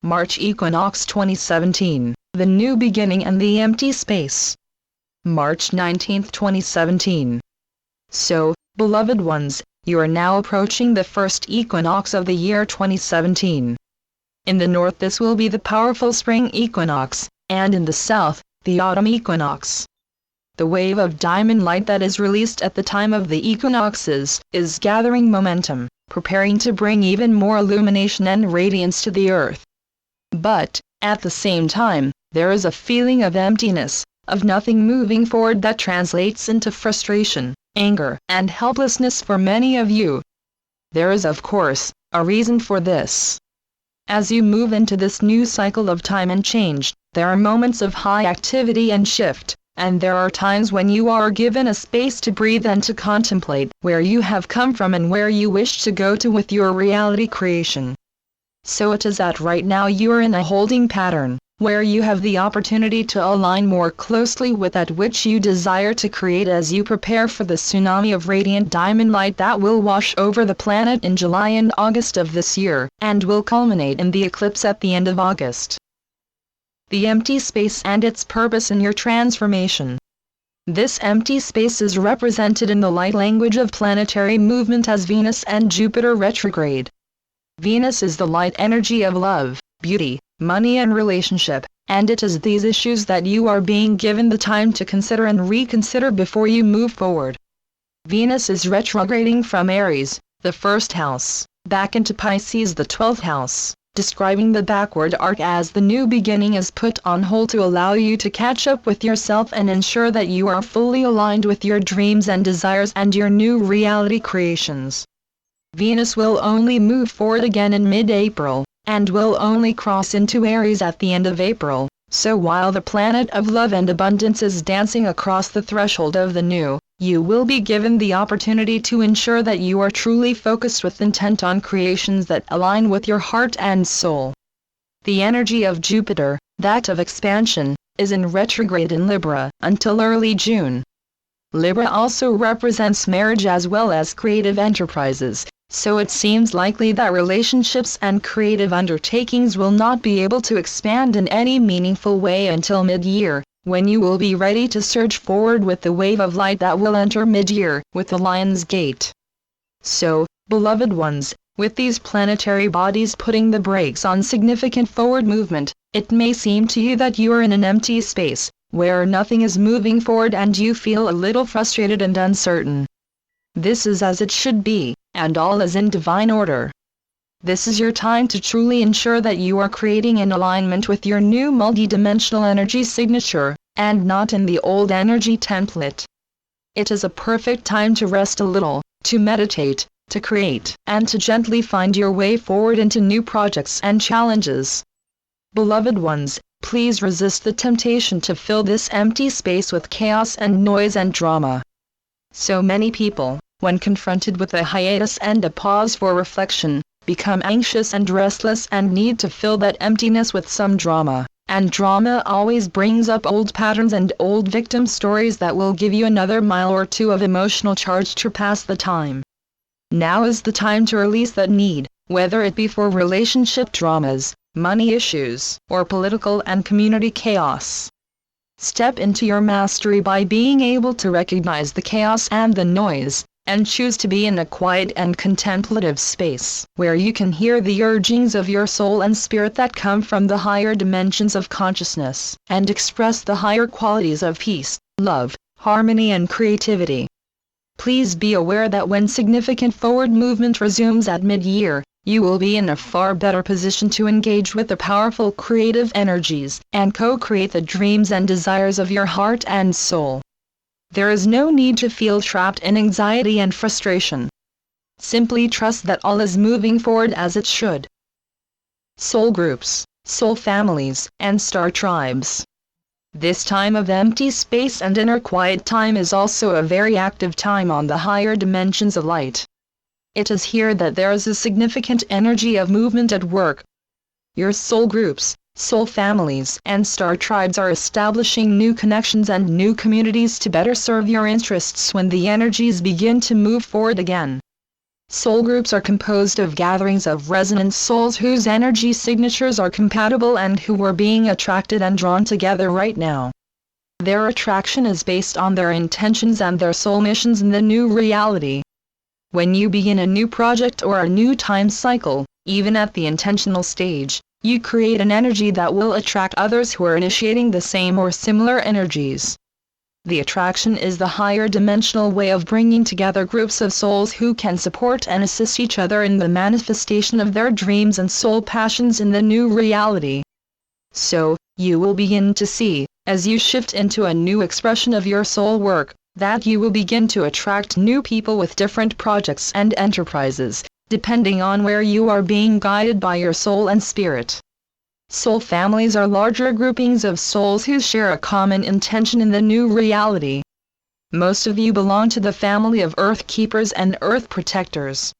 March Equinox 2017, the new beginning and the empty space. March 19, 2017. So, beloved ones, you are now approaching the first equinox of the year 2017. In the north this will be the powerful spring equinox, and in the south, the autumn equinox. The wave of diamond light that is released at the time of the equinoxes is gathering momentum, preparing to bring even more illumination and radiance to the earth. But, at the same time, there is a feeling of emptiness, of nothing moving forward that translates into frustration, anger, and helplessness for many of you. There is, of course, a reason for this. As you move into this new cycle of time and change, there are moments of high activity and shift, and there are times when you are given a space to breathe and to contemplate where you have come from and where you wish to go to with your reality creation. So it is that right now you are in a holding pattern, where you have the opportunity to align more closely with that which you desire to create as you prepare for the tsunami of radiant diamond light that will wash over the planet in July and August of this year, and will culminate in the eclipse at the end of August. The empty space and its purpose in your transformation. This empty space is represented in the light language of planetary movement as Venus and Jupiter retrograde. Venus is the light energy of love, beauty, money and relationship, and it is these issues that you are being given the time to consider and reconsider before you move forward. Venus is retrograding from Aries, the first house, back into Pisces, the 12th house, describing the backward arc as the new beginning is put on hold to allow you to catch up with yourself and ensure that you are fully aligned with your dreams and desires and your new reality creations. Venus will only move forward again in mid-April, and will only cross into Aries at the end of April, so while the planet of love and abundance is dancing across the threshold of the new, you will be given the opportunity to ensure that you are truly focused with intent on creations that align with your heart and soul. The energy of Jupiter, that of expansion, is in retrograde in Libra until early June. Libra also represents marriage as well as creative enterprises, so it seems likely that relationships and creative undertakings will not be able to expand in any meaningful way until mid-year, when you will be ready to surge forward with the wave of light that will enter mid-year with the Lion's Gate. So, beloved ones, with these planetary bodies putting the brakes on significant forward movement, it may seem to you that you are in an empty space, where nothing is moving forward and you feel a little frustrated and uncertain. This is as it should be, and all is in divine order. This is your time to truly ensure that you are creating in alignment with your new multidimensional energy signature, and not in the old energy template. It is a perfect time to rest a little, to meditate, to create, and to gently find your way forward into new projects and challenges. Beloved ones, please resist the temptation to fill this empty space with chaos and noise and drama. So many people, when confronted with a hiatus and a pause for reflection, become anxious and restless and need to fill that emptiness with some drama, and drama always brings up old patterns and old victim stories that will give you another mile or two of emotional charge to pass the time. Now is the time to release that need, whether it be for relationship dramas, money issues, or political and community chaos. Step into your mastery by being able to recognize the chaos and the noise, and choose to be in a quiet and contemplative space, where you can hear the urgings of your soul and spirit that come from the higher dimensions of consciousness, and express the higher qualities of peace, love, harmony and creativity. Please be aware that when significant forward movement resumes at mid-year, you will be in a far better position to engage with the powerful creative energies, and co-create the dreams and desires of your heart and soul. There is no need to feel trapped in anxiety and frustration. Simply trust that all is moving forward as it should. Soul groups, soul families, and star tribes. This time of empty space and inner quiet time is also a very active time on the higher dimensions of light. It is here that there is a significant energy of movement at work. Your soul groups, soul families, and star tribes are establishing new connections and new communities to better serve your interests when the energies begin to move forward again. Soul groups are composed of gatherings of resonant souls whose energy signatures are compatible and who are being attracted and drawn together right now. Their attraction is based on their intentions and their soul missions in the new reality. When you begin a new project or a new time cycle, even at the intentional stage, you create an energy that will attract others who are initiating the same or similar energies. The attraction is the higher dimensional way of bringing together groups of souls who can support and assist each other in the manifestation of their dreams and soul passions in the new reality. So, you will begin to see, as you shift into a new expression of your soul work, that you will begin to attract new people with different projects and enterprises, depending on where you are being guided by your soul and spirit. Soul families are larger groupings of souls who share a common intention in the new reality. Most of you belong to the family of Earth Keepers and Earth Protectors.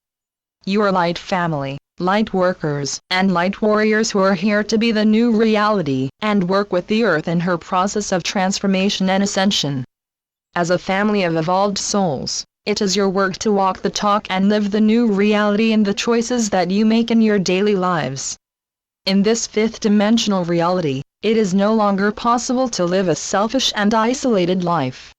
You are light family, light workers, and light warriors who are here to be the new reality and work with the Earth in her process of transformation and ascension. As a family of evolved souls, it is your work to walk the talk and live the new reality in the choices that you make in your daily lives. In this fifth-dimensional reality, it is no longer possible to live a selfish and isolated life.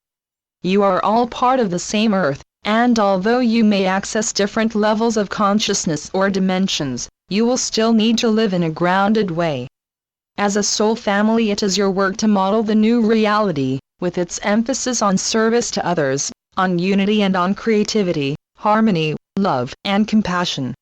You are all part of the same Earth, and although you may access different levels of consciousness or dimensions, you will still need to live in a grounded way. As a soul family, it is your work to model the new reality, with its emphasis on service to others, on unity and on creativity, harmony, love, and compassion.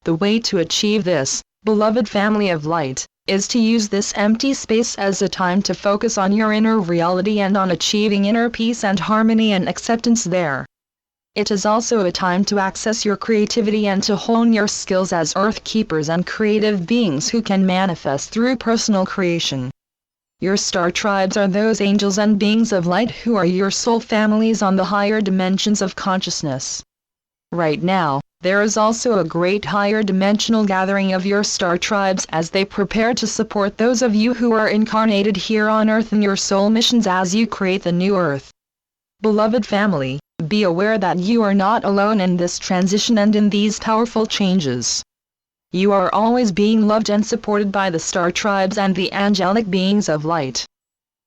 The way to achieve this, beloved family of light, is to use this empty space as a time to focus on your inner reality and on achieving inner peace and harmony and acceptance there. It is also a time to access your creativity and to hone your skills as Earth Keepers and creative beings who can manifest through personal creation. Your star tribes are those angels and beings of light who are your soul families on the higher dimensions of consciousness. Right now, there is also a great higher dimensional gathering of your star tribes as they prepare to support those of you who are incarnated here on Earth in your soul missions as you create the new Earth. Beloved family, be aware that you are not alone in this transition and in these powerful changes. You are always being loved and supported by the star tribes and the angelic beings of light.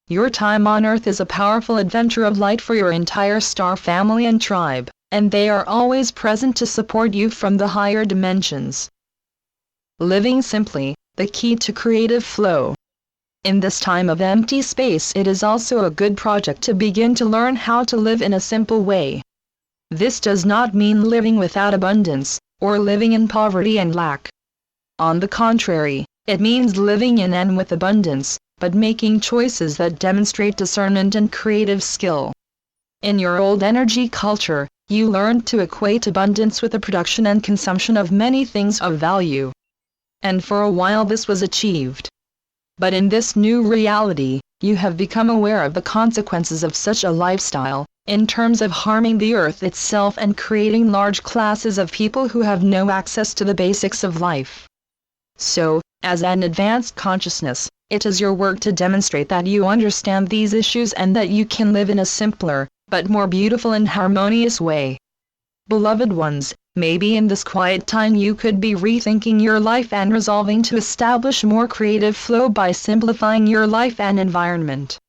Your time on Earth is a powerful adventure of light for your entire star family and tribe, and they are always present to support you from the higher dimensions. Living simply, the key to creative flow. In this time of empty space, it is also a good project to begin to learn how to live in a simple way. This does not mean living without abundance, or living in poverty and lack. On the contrary, it means living in and with abundance, but making choices that demonstrate discernment and creative skill. In your old energy culture, you learned to equate abundance with the production and consumption of many things of value. And for a while this was achieved. But in this new reality, you have become aware of the consequences of such a lifestyle, in terms of harming the Earth itself and creating large classes of people who have no access to the basics of life. So, as an advanced consciousness, it is your work to demonstrate that you understand these issues and that you can live in a simpler, but more beautiful and harmonious way. Beloved ones, maybe in this quiet time you could be rethinking your life and resolving to establish more creative flow by simplifying your life and environment.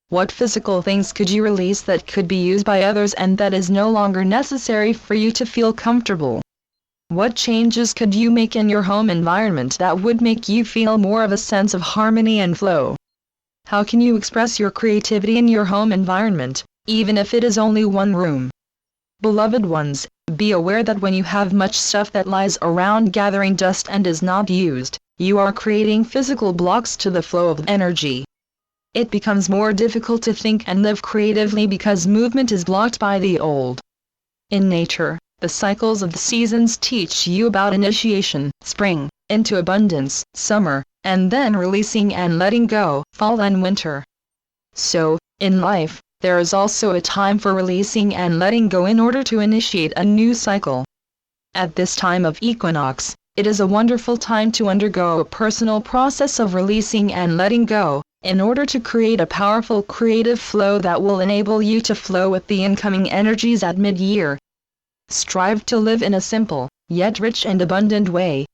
What physical things could you release that could be used by others and that is no longer necessary for you to feel comfortable? What changes could you make in your home environment that would make you feel more of a sense of harmony and flow? How can you express your creativity in your home environment, even if it is only one room? Beloved ones, be aware that when you have much stuff that lies around gathering dust and is not used, you are creating physical blocks to the flow of energy. It becomes more difficult to think and live creatively because movement is blocked by the old. In nature, the cycles of the seasons teach you about initiation, spring, into abundance, summer, and then releasing and letting go, fall and winter. So, in life, there is also a time for releasing and letting go in order to initiate a new cycle. At this time of equinox, it is a wonderful time to undergo a personal process of releasing and letting go, in order to create a powerful creative flow that will enable you to flow with the incoming energies at mid-year. Strive to live in a simple, yet rich and abundant way.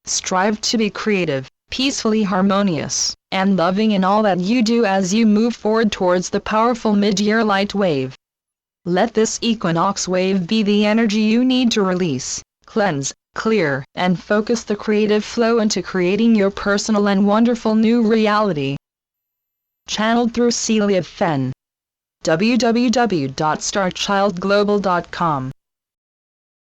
Strive to be creative, peacefully harmonious, and loving in all that you do as you move forward towards the powerful mid-year light wave. Let this equinox wave be the energy you need to release, cleanse, clear, and focus the creative flow into creating your personal and wonderful new reality. Channeled through Celia Fenn. www.starchildglobal.com